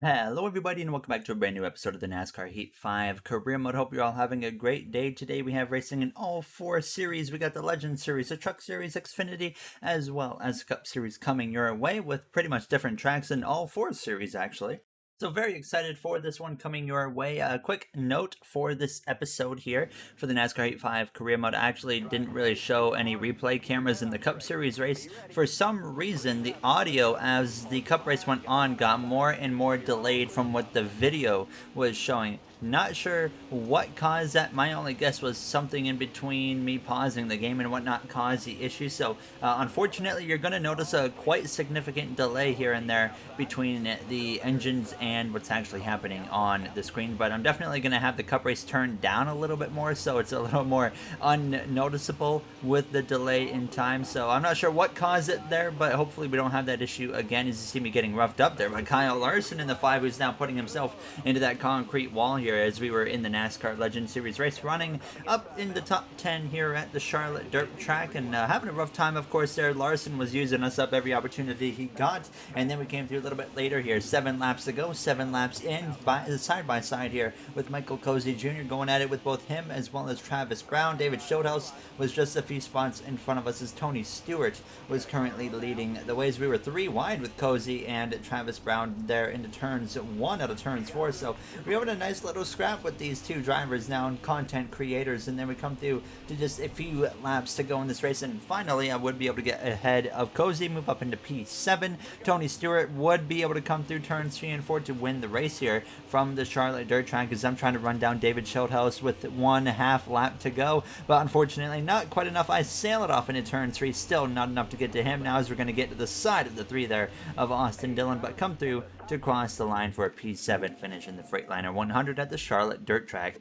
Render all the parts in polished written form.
Hello, everybody, and welcome back to a brand new episode of the NASCAR Heat 5 Career Mode. Hope you're all having a great day. Today, we have racing in all four series. We got the Legend Series, the Truck Series, Xfinity, as well as the Cup Series coming your way with pretty much different tracks in all four series, actually. So, very excited for this one coming your way. A quick note for this episode here for the NASCAR Heat 5 Career Mode. I actually didn't really show any replay cameras in the Cup Series race. For some reason, the audio as the Cup race went on got more and more delayed from what the video was showing. Not sure what caused that. My only guess was something in between me pausing the game and whatnot caused the issue. So, unfortunately, you're going to notice a quite significant delay here and there between the engines and what's actually happening on the screen. But I'm definitely going to have the Cup race turned down a little bit more, so it's a little more unnoticeable with the delay in time. So I'm not sure what caused it there, but hopefully we don't have that issue again. As you see me getting roughed up there by Kyle Larson in the 5, who's now putting himself into that concrete wall here as we were in the NASCAR Legend Series race, running up in the top 10 here at the Charlotte dirt track and having a rough time, of course. There, Larson was using us up every opportunity he got, and then we came through a little bit later here. 7 laps to go, 7 laps in, side by side here with Michael Cozy Jr. going at it with both him as well as Travis Brown. David Schildhouse was just a few spots in front of us as Tony Stewart was currently leading the ways. We were 3 wide with Cozy and Travis Brown there into turns 1 out of turns 4. So we having a nice little scrap with these two drivers now and content creators, and then we come through to just a few laps to go in this race, and finally I would be able to get ahead of Cozy, move up into P7. Tony Stewart would be able to come through turns 3 and 4 to win the race here from the Charlotte dirt track as I'm trying to run down David Schildhouse with 1/2 lap to go, but unfortunately not quite enough. I sail it off into turn 3, still not enough to get to him. Now as we're going to get to the side of the 3 there of Austin Dillon, but come through to cross the line for a P7 finish in the Freightliner 100 at the Charlotte dirt track.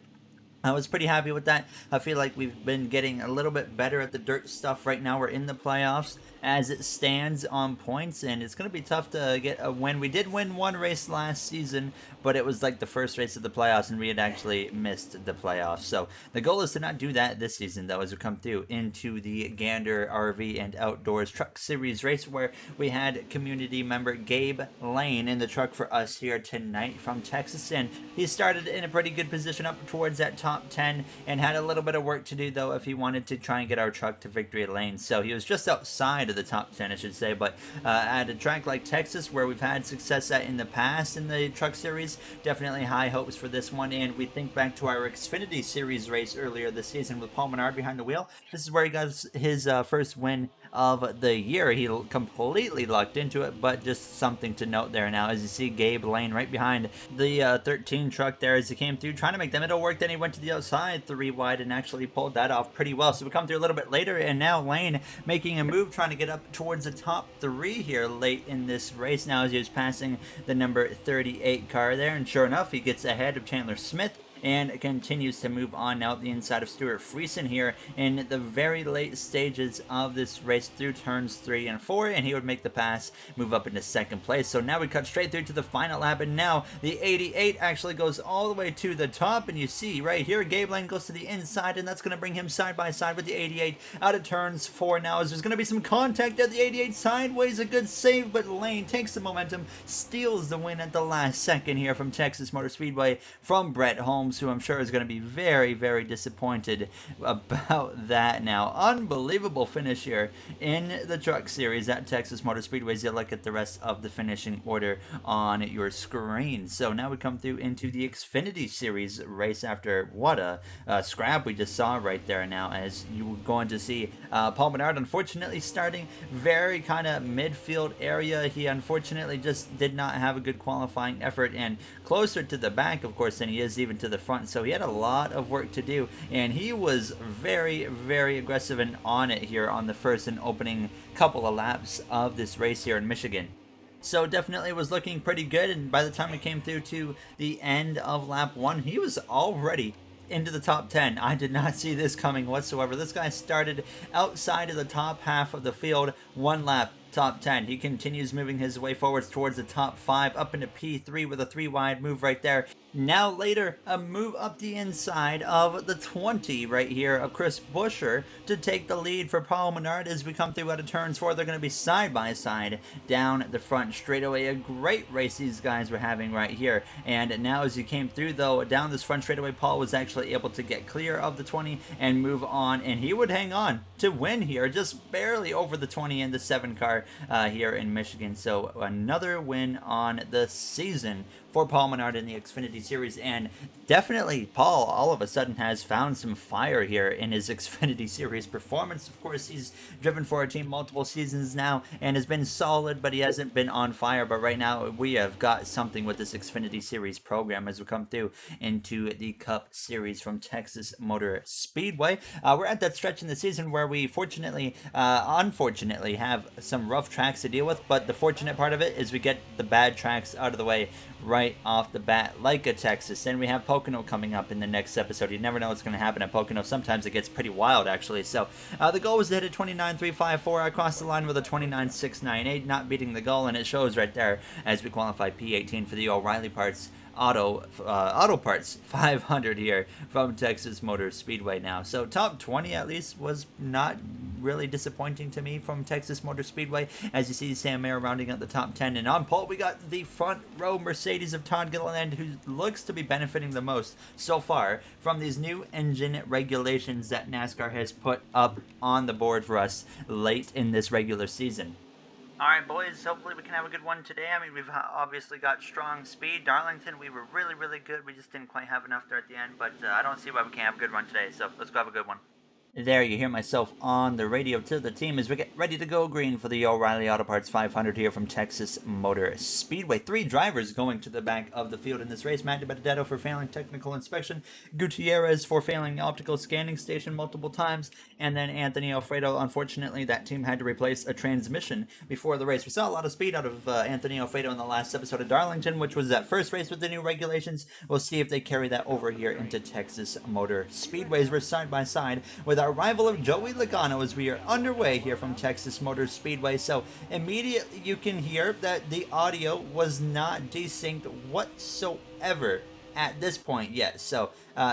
I was pretty happy with that. I feel like we've been getting a little bit better at the dirt stuff right now. We're in the playoffs as it stands on points, and it's going to be tough to get a win. We did win one race last season, but it was like the first race of the playoffs, and we had actually missed the playoffs. So the goal is to not do that this season, though, as we come through into the Gander RV and Outdoors Truck Series race, where we had community member Gabe Lane in the truck for us here tonight from Texas, and he started in a pretty good position up towards that top 10 and had a little bit of work to do, though, if he wanted to try and get our truck to victory lane. So he was just outside of the top 10, I should say, but at a track like Texas, where we've had success at in the past in the truck series, definitely high hopes for this one. And we think back to our Xfinity series race earlier this season with Paul Menard behind the wheel. This is where he got his first win of the year. He completely lucked into it, but just something to note there now as you see Gabe Lane right behind the 13 truck there as he came through trying to make the middle work. Then he went to the outside 3 wide and actually pulled that off pretty well. So we come through a little bit later, and now Lane making a move trying to get up towards the top 3 here late in this race now as he was passing the number 38 car there, and sure enough he gets ahead of Chandler Smith and continues to move on out the inside of Stuart Friesen here in the very late stages of this race through turns 3 and 4, and he would make the pass, move up into second place. So now we cut straight through to the final lap, and now the 88 actually goes all the way to the top, and you see right here Gabe Lane goes to the inside, and that's going to bring him side by side with the 88 out of turns 4 now as there's going to be some contact at the 88 sideways. A good save, but Lane takes the momentum, steals the win at the last second here from Texas Motor Speedway from Brett Holmes, who I'm sure is going to be very, very disappointed about that now. Unbelievable finish here in the truck series at Texas Motor Speedway as you look at the rest of the finishing order on your screen. So now we come through into the Xfinity Series race after what a scrap we just saw right there now, as you were going to see Paul Menard unfortunately starting very kind of midfield area. He unfortunately just did not have a good qualifying effort and closer to the back, of course, than he is even to the front. So he had a lot of work to do, and he was very, very aggressive and on it here on the first and opening couple of laps of this race here in Michigan. So definitely was looking pretty good, and by the time we came through to the end of lap 1, he was already into the top 10. I did not see this coming whatsoever. This guy started outside of the top half of the field 1 lap top 10. He continues moving his way forwards towards the top 5, up into P3 with a 3 wide move right there. Now later, a move up the inside of the 20 right here of Chris Buescher to take the lead for Paul Menard as we come through out of turns 4. They're going to be side by side down the front straightaway. A great race these guys were having right here. And now as you came through though, down this front straightaway, Paul was actually able to get clear of the 20 and move on. And he would hang on to win here, just barely over the 20 in the 7 car here in Michigan. So another win on the season for Paul Menard in the Xfinity Series, and definitely Paul all of a sudden has found some fire here in his Xfinity Series performance. Of course, he's driven for a team multiple seasons now and has been solid, but he hasn't been on fire. But right now we have got something with this Xfinity Series program as we come through into the Cup Series from Texas Motor Speedway. We're at that stretch in the season where we unfortunately have some rough tracks to deal with, but the fortunate part of it is we get the bad tracks out of the way right off the bat, like a Texas. And we have Pocono coming up in the next episode. You never know what's going to happen at Pocono. Sometimes it gets pretty wild, actually. So the goal was to hit a 29.354. across the line with a 29.698, not beating the goal, and it shows right there as we qualify P18 for the O'Reilly Parts Auto Parts 500 here from Texas Motor Speedway now. So top 20 at least was not really disappointing to me from Texas Motor Speedway. As you see, Sam Mayer rounding out the top 10. And on pole, we got the front row Mercedes of Todd Gilliland, who looks to be benefiting the most so far from these new engine regulations that NASCAR has put up on the board for us late in this regular season. Alright, boys, hopefully we can have a good one today. I mean, we've obviously got strong speed. Darlington, we were really, really good. We just didn't quite have enough there at the end, but I don't see why we can't have a good one today, so let's go have a good one. There you hear myself on the radio to the team as we get ready to go green for the O'Reilly Auto Parts 500 here from Texas Motor Speedway. 3 drivers going to the back of the field in this race. Matt DiBenedetto for failing technical inspection, Gutierrez for failing optical scanning station multiple times, and then Anthony Alfredo. Unfortunately, that team had to replace a transmission before the race. We saw a lot of speed out of Anthony Alfredo in the last episode of Darlington, which was that first race with the new regulations. We'll see if they carry that over here into Texas Motor Speedways. We're side by side with our rival of Joey Logano as we are underway here from Texas Motor Speedway. So immediately you can hear that the audio was not desynced whatsoever at this point yet. So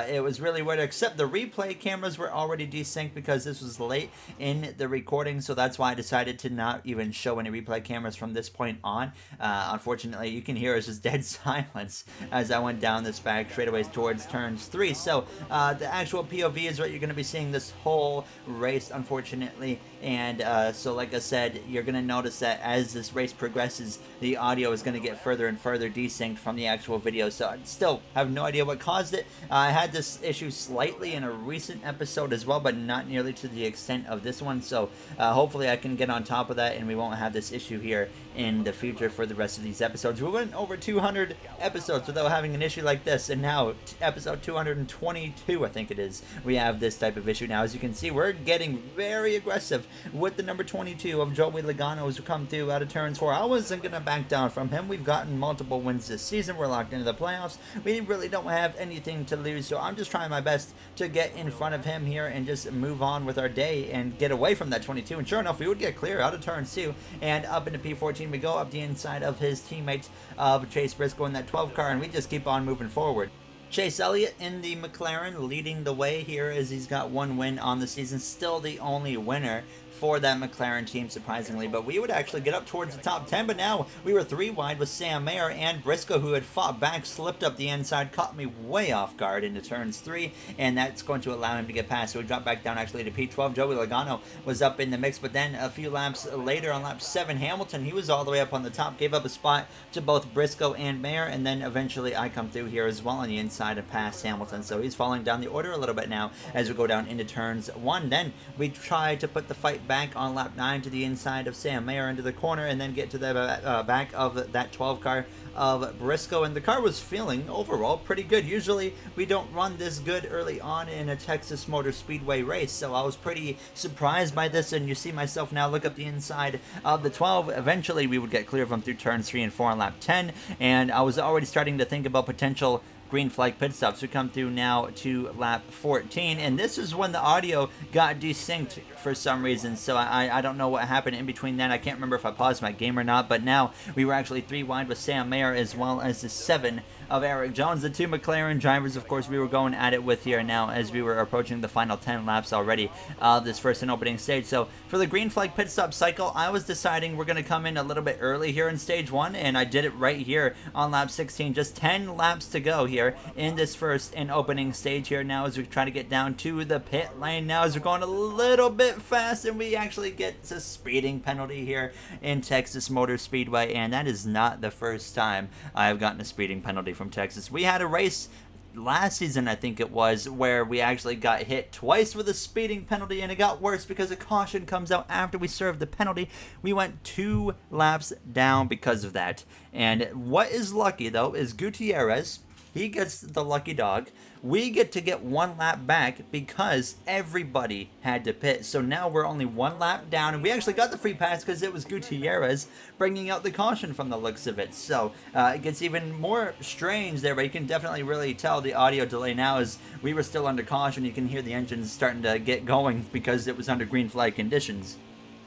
it was really weird, except the replay cameras were already desynced because this was late in the recording, so that's why I decided to not even show any replay cameras from this point on. Unfortunately, you can hear it's just dead silence as I went down this back straightaways towards turns 3. So the actual POV is what you're going to be seeing this whole race, unfortunately. And so like I said, you're going to notice that as this race progresses, the audio is going to get further and further desynced from the actual video. So I still have no idea what caused it. I had this issue slightly in a recent episode as well, but not nearly to the extent of this one. So hopefully I can get on top of that and we won't have this issue here in the future for the rest of these episodes. We went over 200 episodes without having an issue like this, and now episode 222, I think it is, we have this type of issue now. As you can see, we're getting very aggressive with the number 22 of Joey Logano as we come through out of turns 4. I wasn't going to back down from him. We've gotten multiple wins this season. We're locked into the playoffs. We really don't have anything to lose, so I'm just trying my best to get in front of him here and just move on with our day and get away from that 22. And sure enough, we would get clear out of turn 2 and up into P14 we go, up the inside of his teammates of Chase Briscoe in that 12 car, and we just keep on moving forward. Chase Elliott in the McLaren leading the way here as he's got 1 win on the season, still the only winner for that McLaren team, surprisingly. But we would actually get up towards the top 10, but now we were 3 wide with Sam Mayer, and Briscoe, who had fought back, slipped up the inside, caught me way off guard into turns 3, and that's going to allow him to get past. So we dropped back down actually to P12. Joey Logano was up in the mix, but then a few laps later on lap 7, Hamilton, he was all the way up on the top, gave up a spot to both Briscoe and Mayer, and then eventually I come through here as well on the inside and pass Hamilton. So he's falling down the order a little bit now as we go down into turns 1. Then we try to put the fight back on lap 9 to the inside of Sam Mayer into the corner, and then get to the back of that 12 car of Briscoe, and the car was feeling overall pretty good. Usually we don't run this good early on in a Texas Motor Speedway race, so I was pretty surprised by this. And you see myself now look up the inside of the 12. Eventually we would get clear of them through turns 3 and 4 on lap 10, and I was already starting to think about potential green flag pit stops. We come through now to lap 14, and this is when the audio got desynced for some reason, so I don't know what happened in between then. I can't remember if I paused my game or not, but now we were actually 3 wide with Sam Mayer, as well as the 7 of Eric Jones. The 2 McLaren drivers, of course, we were going at it with here now as we were approaching the final 10 laps already of this first and opening stage. So for the green flag pit stop cycle, I was deciding we're going to come in a little bit early here in stage 1, and I did it right here on lap 16. Just 10 laps to go here in this first and opening stage here now as we try to get down to the pit lane now as we're going a little bit fast, and we actually get a speeding penalty here in Texas Motor Speedway, and that is not the first time I've gotten a speeding penalty from Texas. We had a race last season, I think it was, where we actually got hit twice with a speeding penalty, and it got worse because a caution comes out after we served the penalty. We went 2 laps down because of that. And what is lucky though is Gutierrez, he gets the lucky dog. We get to get 1 lap back because everybody had to pit. So now we're only 1 lap down, and we actually got the free pass because it was Gutierrez bringing out the caution from the looks of it. So it gets even more strange there, but you can definitely really tell the audio delay now as we were still under caution. You can hear the engines starting to get going because it was under green flag conditions.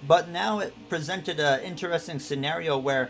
But now it presented an interesting scenario where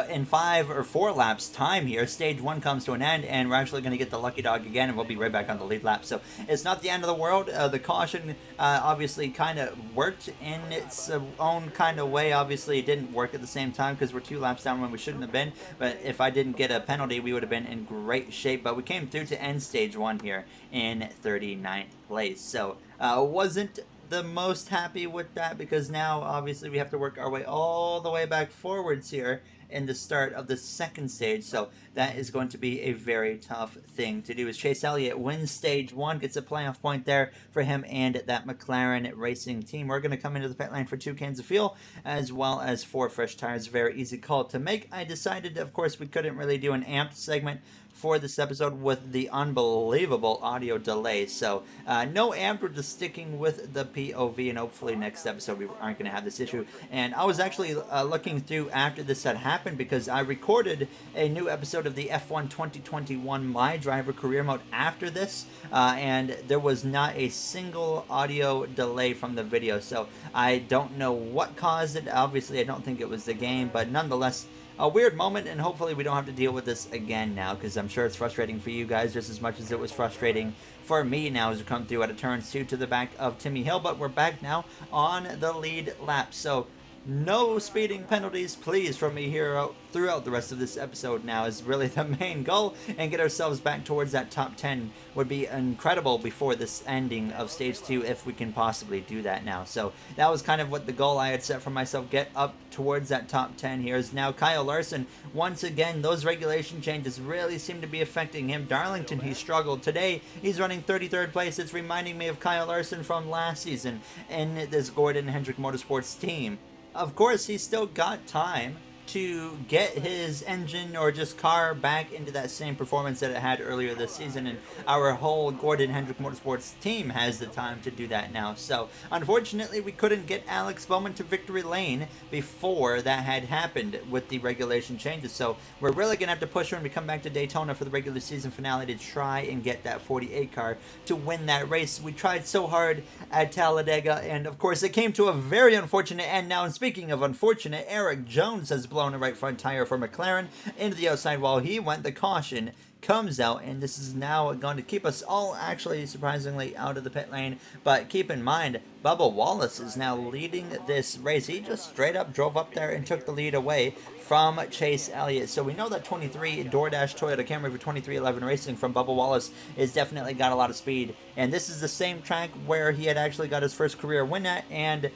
in 5 or 4 laps time here, stage 1 comes to an end, and we're actually going to get the lucky dog again, and we'll be right back on the lead lap. So it's not the end of the world. The caution obviously kind of worked in its own kind of way. Obviously it didn't work at the same time because we're 2 laps down when we shouldn't have been, but if I didn't get a penalty, we would have been in great shape. But we came through to end stage 1 here in 39th place. So wasn't the most happy with that because now obviously we have to work our way all the way back forwards here in the start of the second stage. So that is going to be a very tough thing to do. As Chase Elliott wins stage 1, gets a playoff point there for him and that McLaren racing team. We're going to come into the pit lane for 2 cans of fuel as well as 4 fresh tires. Very easy call to make. I decided, of course, we couldn't really do an amped segment for this episode with the unbelievable audio delay. So no amp, we're just sticking with the POV, and hopefully next episode we aren't going to have this issue. And I was actually looking through after this had happened because I recorded a new episode of the F1 2021 My Driver Career Mode after this, and there was not a single audio delay from the video. So I don't know what caused it. Obviously I don't think it was the game, but nonetheless a weird moment, and hopefully we don't have to deal with this again now, because I'm sure it's frustrating for you guys just as much as it was frustrating for me now as we come through out of turn 2 to the back of Timmy Hill. But we're back now on the lead lap, so no speeding penalties, please, from me here throughout the rest of this episode now is really the main goal, and get ourselves back towards that top 10 would be incredible before this ending of stage 2 if we can possibly do that now. So that was kind of what the goal I had set for myself, get up towards that top 10 here. Is now Kyle Larson, once again, those regulation changes really seem to be affecting him. Darlington, he struggled. Today, he's running 33rd place. It's reminding me of Kyle Larson from last season in this Gordon Hendrick Motorsports team. Of course, he's still got time to get his engine or just car back into that same performance that it had earlier this season, and our whole Gordon Hendrick Motorsports team has the time to do that now. So unfortunately we couldn't get Alex Bowman to victory lane before that had happened with the regulation changes, so we're really gonna have to push when we come back to Daytona for the regular season finale to try and get that 48 car to win that race. We tried so hard at Talladega, and of course it came to a very unfortunate end now. And speaking of unfortunate, Eric Jones has blown a right front tire for McLaren into the outside while he went. The caution comes out, and this is now going to keep us all actually surprisingly out of the pit lane. But keep in mind, Bubba Wallace is now leading this race. He just straight up drove up there and took the lead away from Chase Elliott. So we know that 23 DoorDash Toyota Camry for 2311 Racing from Bubba Wallace is definitely got a lot of speed. And this is the same track where he had actually got his first career win at, and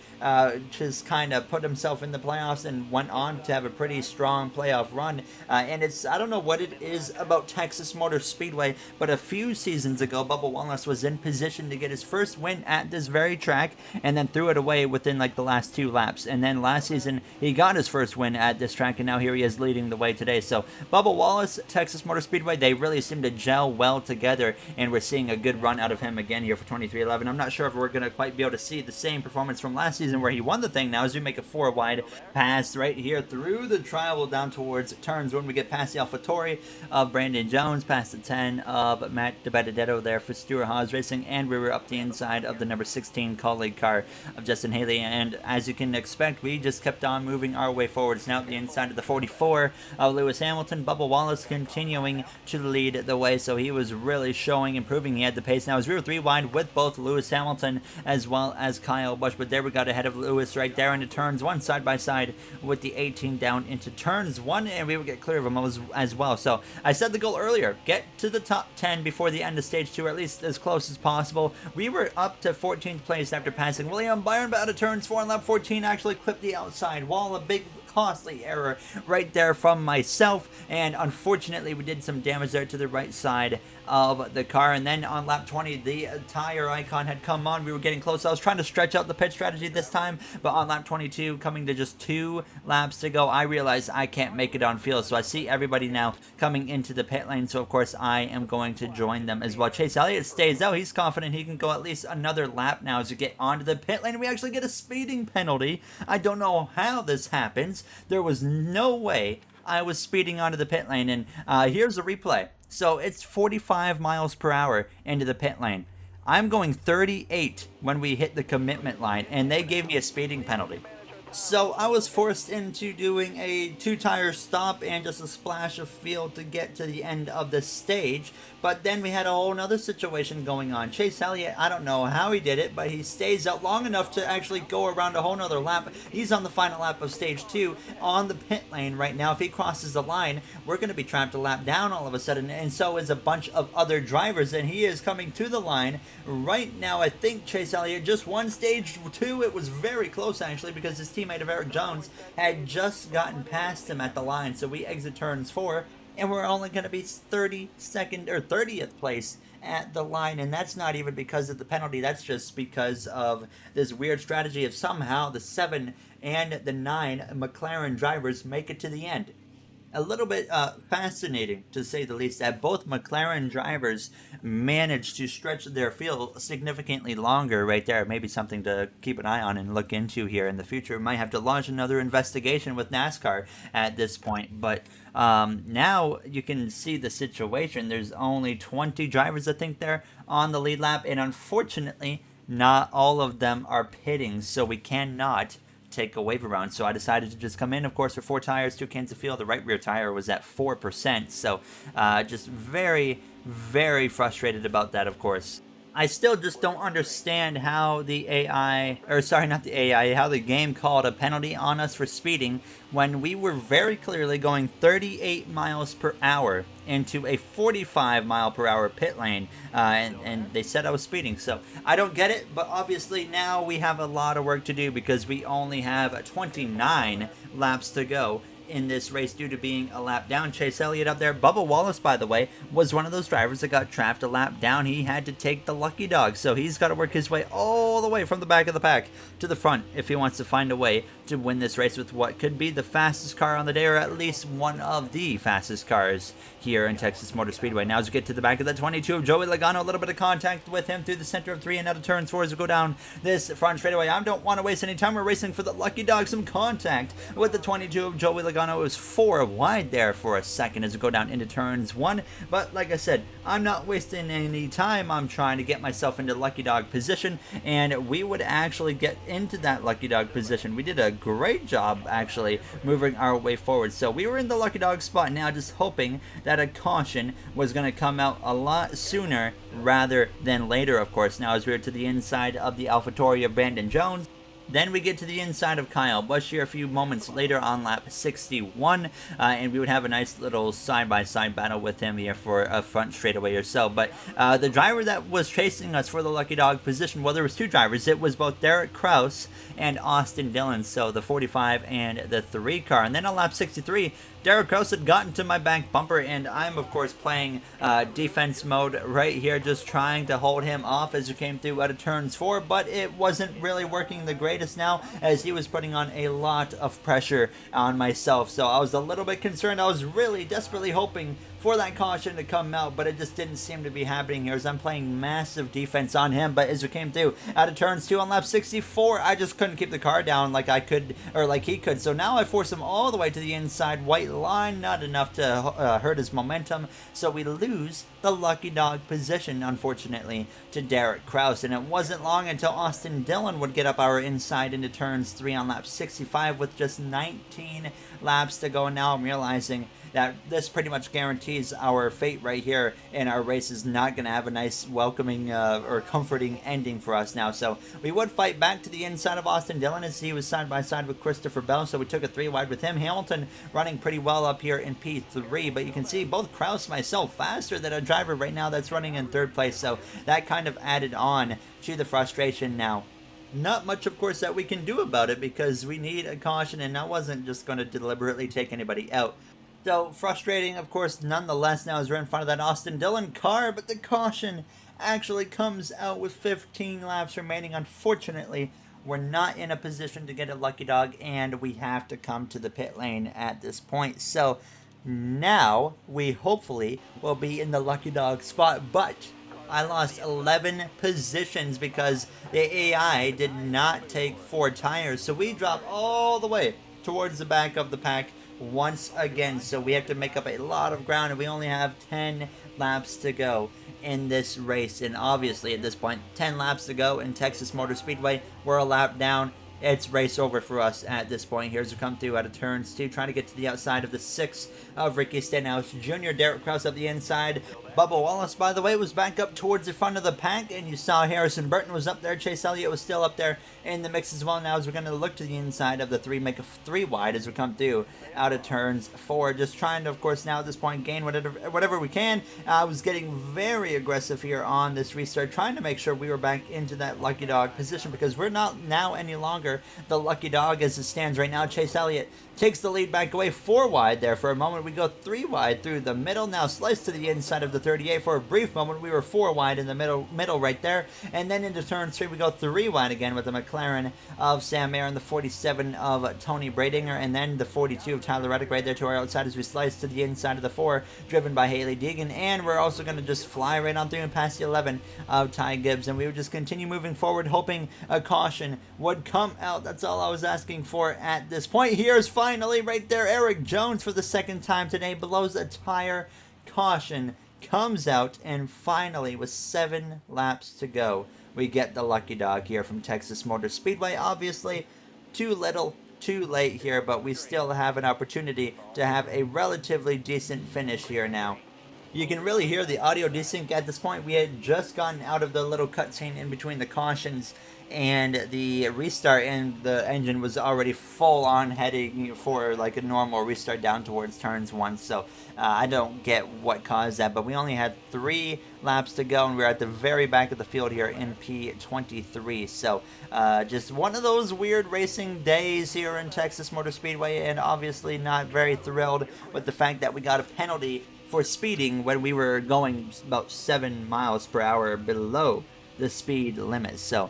just kind of put himself in the playoffs and went on to have a pretty strong playoff run. And it's, I don't know what it is about Texas Motor Speedway, but a few seasons ago, Bubba Wallace was in position to get his first win at this very track, and then threw it away within like the last 2 laps. And then last season, he got his first win at this track, and and now here he is leading the way today. So Bubba Wallace, Texas Motor Speedway, they really seem to gel well together, and we're seeing a good run out of him again here for 2311. I'm not sure if we're going to quite be able to see the same performance from last season where he won the thing now as we make a 4-wide pass right here through the tribal down towards turns when we get past the AlphaTauri of Brandon Jones, past the 10 of Matt DiBenedetto there for Stuart Haas Racing, and we were up the inside of the number 16 colleague car of Justin Haley. And as you can expect, we just kept on moving our way forwards. Now at the inside of the 44 of Lewis Hamilton, Bubba Wallace continuing to lead the way, so he was really showing, improving. He had the pace. Now as we were 3 wide with both Lewis Hamilton as well as Kyle Busch, but there we got ahead of Lewis right there into turns 1 side by side with the 18 down into turns 1, and we would get clear of him as well. So I said the goal earlier, get to the top 10 before the end of stage 2, or at least as close as possible. We were up to 14th place after passing William Byron, but out of turns 4 and lap 14 actually clipped the outside wall. A big costly error right there from myself, and unfortunately we did some damage there to the right side of the car. And then on lap 20 the tire icon had come on. We were getting close. I was trying to stretch out the pit strategy this time, but on lap 22, coming to just 2 laps to go, I realized I can't make it on field. So I see everybody now coming into the pit lane, so of course I am going to join them as well. Chase Elliott stays out. He's confident he can go at least another lap now as we get onto the pit lane. We actually get a speeding penalty. I don't know how this happens. There was no way I was speeding onto the pit lane, and here's the replay. So it's 45 miles per hour into the pit lane. I'm going 38 when we hit the commitment line, and they gave me a speeding penalty. So I was forced into doing a 2-tire stop and just a splash of field to get to the end of the stage. But then we had a whole nother situation going on. Chase Elliott, I don't know how he did it, but he stays out long enough to actually go around a whole nother lap. He's on the final lap of stage 2 on the pit lane right now. If he crosses the line, we're going to be trapped a lap down all of a sudden, and so is a bunch of other drivers, and he is coming to the line right now. I think Chase Elliott just won stage 2. It was very close actually, because his teammate of Eric Jones had just gotten past him at the line. So we exit turns 4, and we're only going to be 32nd or 30th place at the line, and that's not even because of the penalty. That's just because of this weird strategy of somehow the 7 and the 9 McLaren drivers make it to the end. A little bit fascinating, to say the least, that both McLaren drivers managed to stretch their field significantly longer right there. Maybe something to keep an eye on and look into here in the future. We might have to launch another investigation with NASCAR at this point, but now you can see the situation. There's only 20 drivers, I think, there on the lead lap, and unfortunately not all of them are pitting, so we cannot take a wave around. So I decided to just come in, of course, for 4 tires, 2 cans of fuel. The right rear tire was at 4%, so just very, very frustrated about that, of course. I still just don't understand how the AI, or sorry, not the AI, how the game called a penalty on us for speeding when we were very clearly going 38 miles per hour into a 45 mile per hour pit lane, and they said I was speeding. So I don't get it, but obviously now we have a lot of work to do because we only have 29 laps to go in this race due to being a lap down. Chase Elliott up there. Bubba Wallace, by the way, was one of those drivers that got trapped a lap down. He had to take the lucky dog, so he's got to work his way all the way from the back of the pack to the front if he wants to find a way to win this race with what could be the fastest car on the day, or at least one of the fastest cars here in Texas Motor Speedway. Now as we get to the back of the 22 of Joey Logano, a little bit of contact with him through the center of 3 and out of turns 4 as we go down this front straightaway. I don't want to waste any time. We're racing for the lucky dog. Some contact with the 22 of Joey Logano. It was 4 wide there for a second as we go down into turns 1, but like I said, I'm not wasting any time. I'm trying to get myself into lucky dog position, and we would actually get into that lucky dog position. We did a great job actually moving our way forward, so we were in the lucky dog spot now, just hoping that a caution was going to come out a lot sooner rather than later, of course. Now as we're to the inside of the AlphaTauri of Brandon Jones, then we get to the inside of Kyle Busch here a few moments later on lap 61, and we would have a nice little side-by-side battle with him here for a front straightaway or so. But the driver that was chasing us for the lucky dog position, well, there was 2 drivers. It was both Derek Kraus and Austin Dillon, so the 45 and the 3 car. And then on lap 63, Derek Krause had gotten to my back bumper, and I'm, of course, playing defense mode right here, just trying to hold him off as he came through out of turns 4, but it wasn't really working the greatest now, as he was putting on a lot of pressure on myself. So I was a little bit concerned. I was really desperately hoping for that caution to come out, but it just didn't seem to be happening here as I'm playing massive defense on him. But as we came through out of turns 2 on lap 64, I just couldn't keep the car down like I could, or like he could. So now I force him all the way to the inside white line, not enough to hurt his momentum. So we lose the lucky dog position, unfortunately, to Derek Krause. And it wasn't long until Austin Dillon would get up our inside into turns 3 on lap 65 with just 19 laps to go. Now I'm realizing that this pretty much guarantees our fate right here, and our race is not going to have a nice welcoming or comforting ending for us now. So we would fight back to the inside of Austin Dillon as he was side by side with Christopher Bell, so we took a 3 wide with him. Hamilton running pretty well up here in P3, but you can see both Krause and myself faster than a driver right now that's running in 3rd place, so that kind of added on to the frustration now. Not much, of course, that we can do about it because we need a caution, and I wasn't just going to deliberately take anybody out. So frustrating, of course, nonetheless, now as we're in front of that Austin Dillon car, but the caution actually comes out with 15 laps remaining. Unfortunately, we're not in a position to get a lucky dog, and we have to come to the pit lane at this point. So now we hopefully will be in the lucky dog spot, but I lost 11 positions because the AI did not take 4 tires. So we drop all the way towards the back of the pack once again, so we have to make up a lot of ground, and we only have 10 laps to go in this race. And obviously at this point, 10 laps to go in Texas Motor Speedway, we're a lap down. It's race over for us at this point. Here's a come through out of turns 2, trying to get to the outside of the 6 of Ricky Stenhouse Jr. Derek Krause up the inside. Bubba Wallace, by the way, was back up towards the front of the pack, and you saw Harrison Burton was up there. Chase Elliott was still up there in the mix as well. Now as we're going to look to the inside of the 3, make a 3 wide as we come through out of turns 4. Just trying to, of course, now at this point gain whatever we can. I was getting very aggressive here on this restart, trying to make sure we were back into that lucky dog position because we're not now any longer the lucky dog as it stands right now. Chase Elliott takes the lead back away 4 wide there for a moment. We go 3 wide through the middle. Now slice to the inside of the 38 for a brief moment. We were 4 wide in the middle right there. And then into turn 3, we go 3 wide again with the McLaren of Sam Mayer and the 47 of Tony Bradinger. And then the 42 of Tyler Reddick right there to our outside as we slice to the inside of the 4, driven by Haley Deegan. And we're also going to just fly right on through and past the 11 of Ty Gibbs. And we would just continue moving forward, hoping a caution would come out. That's all I was asking for at this point. Here's finally right there Eric Jones for the 2nd time today blows a tire. Caution comes out, and finally with 7 laps to go, we get the lucky dog here from Texas Motor Speedway. Obviously too little too late here, but we still have an opportunity to have a relatively decent finish here now. You can really hear the audio desync at this point. We had just gotten out of the little cutscene in between the cautions and the restart, and the engine was already full on heading for like a normal restart down towards turns 1. So I don't get what caused that, but we only had 3 laps to go, and we're at the very back of the field here in P23. So just one of those weird racing days here in Texas Motor Speedway, and obviously not very thrilled with the fact that we got a penalty for speeding when we were going about 7 miles per hour below the speed limit. So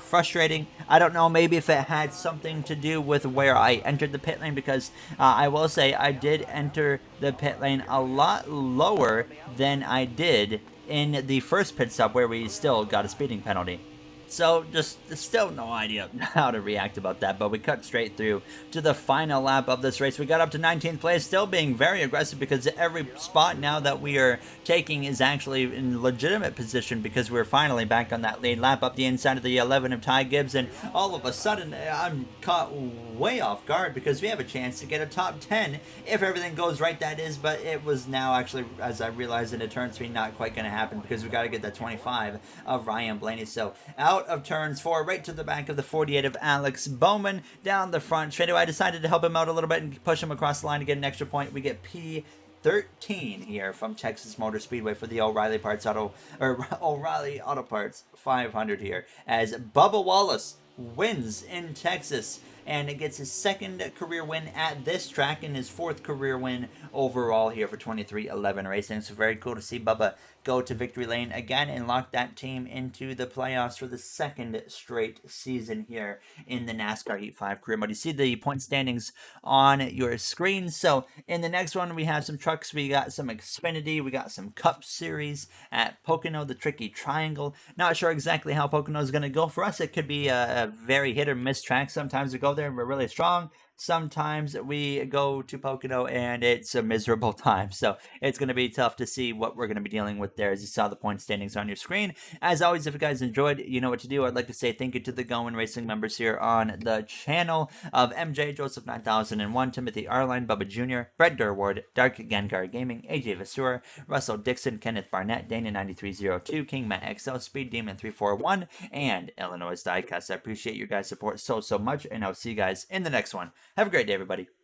frustrating. I don't know, maybe if it had something to do with where I entered the pit lane, because I will say I did enter the pit lane a lot lower than I did in the first pit stop where we still got a speeding penalty. So just still no idea how to react about that, but we cut straight through to the final lap of this race. We got up to 19th place, still being very aggressive because every spot now that we are taking is actually in legitimate position because we're finally back on that lead lap up the inside of the 11 of Ty Gibbs, and all of a sudden I'm caught way off guard because we have a chance to get a top 10 if everything goes right, that is, but it was now actually, as I realized in turn 3, not quite going to happen because we got to get that 25 of Ryan Blaney. So out of turns 4, right to the back of the 48 of Alex Bowman, down the front straightaway. I decided to help him out a little bit and push him across the line to get an extra point. We get P13 here from Texas Motor Speedway for the O'Reilly Auto Parts 500 here as Bubba Wallace wins in Texas and it gets his second career win at this track and his fourth career win overall here for 23XI Racing. So very cool to see Bubba go to victory lane again and lock that team into the playoffs for the second straight season here in the NASCAR Heat 5 career mode. You see the point standings on your screen. So in the next one, we have some trucks. We got some Xfinity. We got some Cup Series at Pocono, the Tricky Triangle. Not sure exactly how Pocono is going to go for us. It could be a very hit or miss track. Sometimes we go there and we're really strong. Sometimes we go to Pocono and it's a miserable time. So it's going to be tough to see what we're going to be dealing with there as you saw the point standings on your screen. As always, if you guys enjoyed, you know what to do. I'd like to say thank you to the Going Racing members here on the channel of MJ, Joseph 9001, Timothy Arline, Bubba Jr., Brett Durward, Dark Gengar Gaming, AJ Vasura, Russell Dixon, Kenneth Barnett, Dana9302, King Matt XL, Speed Demon 341, and Illinois Diecast. I appreciate your guys' support so much, and I'll see you guys in the next one. Have a great day, everybody.